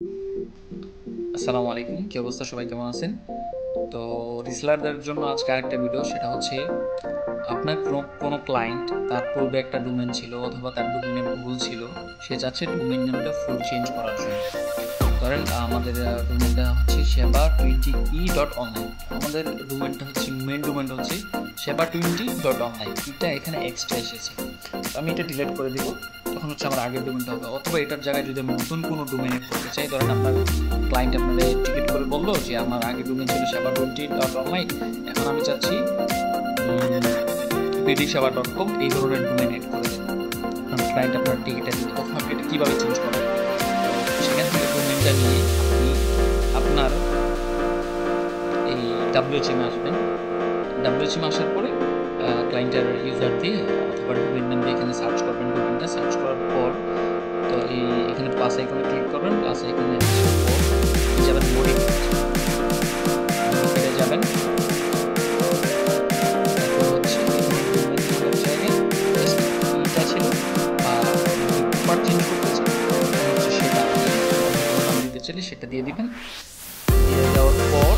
আসসালামু আলাইকুম, কি অবস্থা? সবাই কেমন আছেন? তো রিসেলারদের জন্য আজকে আরেকটা ভিডিও, সেটা হচ্ছে আপনার কোনো ক্লায়েন্ট তার পূর্বে একটা ডোমেন ছিল অথবা তার ডোমেনে ভুল ছিল, সে চাচ্ছে ডোমেন নেমটা ফুল চেঞ্জ করার জন্য। ধরেন আমাদের ডোমেনটা হচ্ছে সেবা20e.online, আমাদের ডোমেনটা হচ্ছে মেন ডোমেনটা হচ্ছে সেবা20.online, এটা এখানে এক্সট্রা এসেছে। তো আমি এটা ডিলিট করে দিব, তখন হচ্ছে আমার আগের ডোমেনটা হবে। অথবা এটার জায়গায় যদি আমি নতুন কোনো ডোমেনে করতে চাই, ধরেন আপনার ক্লায়েন্ট আপনাদের টিকিট করে বললো যে আমার আগের ডোমেন ছিল সেবা20.online, এখন আমি চাচ্ছি pdsewa.com এই ধরনের ডোমেন এড করে দেবেন। ক্লায়েন্ট আপনার টিকিটটা দিবে, তখন আপনি এটা কীভাবে চেঞ্জ করবেন? সেখান থেকে ডোমেনটা নিয়ে আপনি আপনার এই WHM আসবেন। WHM আসার পরে ক্লায়েন্টের ইউজার দিয়ে অথবা ডোমেন নাম দিয়ে এখানে সার্চ করবেন। ডোমেনটা সার্চ করার পর তো এখানে প্লাস আইকনে ক্লিক করবেন। প্লাস আইকনে আসার পর যাবেন মডিফাইতে যাবেন। তারপর হচ্ছে ডোমেন নামের জায়গায় জাস্ট এটা ছিল বা প্রপার চেঞ্জ করতে চান হচ্ছে সেটা নাম দিতে চাইলে সেটা দিয়ে দিবেন। দিয়ে দেওয়ার পর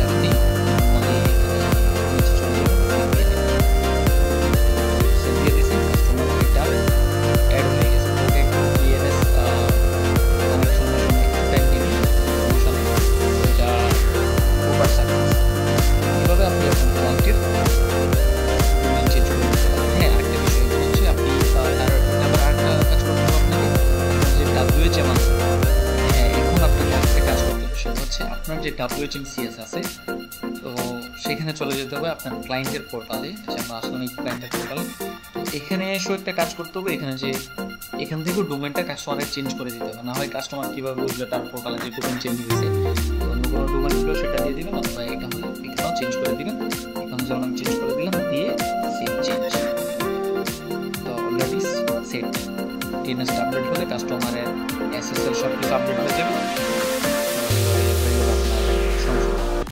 আপনি আপনার যে WHMCS আছে, তো সেখানে চলে যেতে হবে আপনার ক্লায়েন্টের পোর্টালে। আমরা আসলাম এই ক্লায়েন্টের পোর্টাল, তো এখানে এসেও একটা কাজ করতে হবে। এখান থেকেও ডোমেনটা কাস্টমারের চেঞ্জ করে দিতে হবে, না হয় কাস্টমার কীভাবে বুঝবে তার পোর্টালে যে ডোমেন চেঞ্জ হয়েছে। তো অন্য কোনো ডোমেন ছিল সেটা দিয়ে দিবেন, অথবা এটা হলে এখানেও চেঞ্জ করে দিবেন। এখানে যেমন আমি চেঞ্জ করে দিলাম, দিয়ে সেভ চেঞ্জ। তো অলরেডি সেট TNS আপডেট হলে কাস্টমারের SSL সব কিছু আপডেট হয়ে যাবে।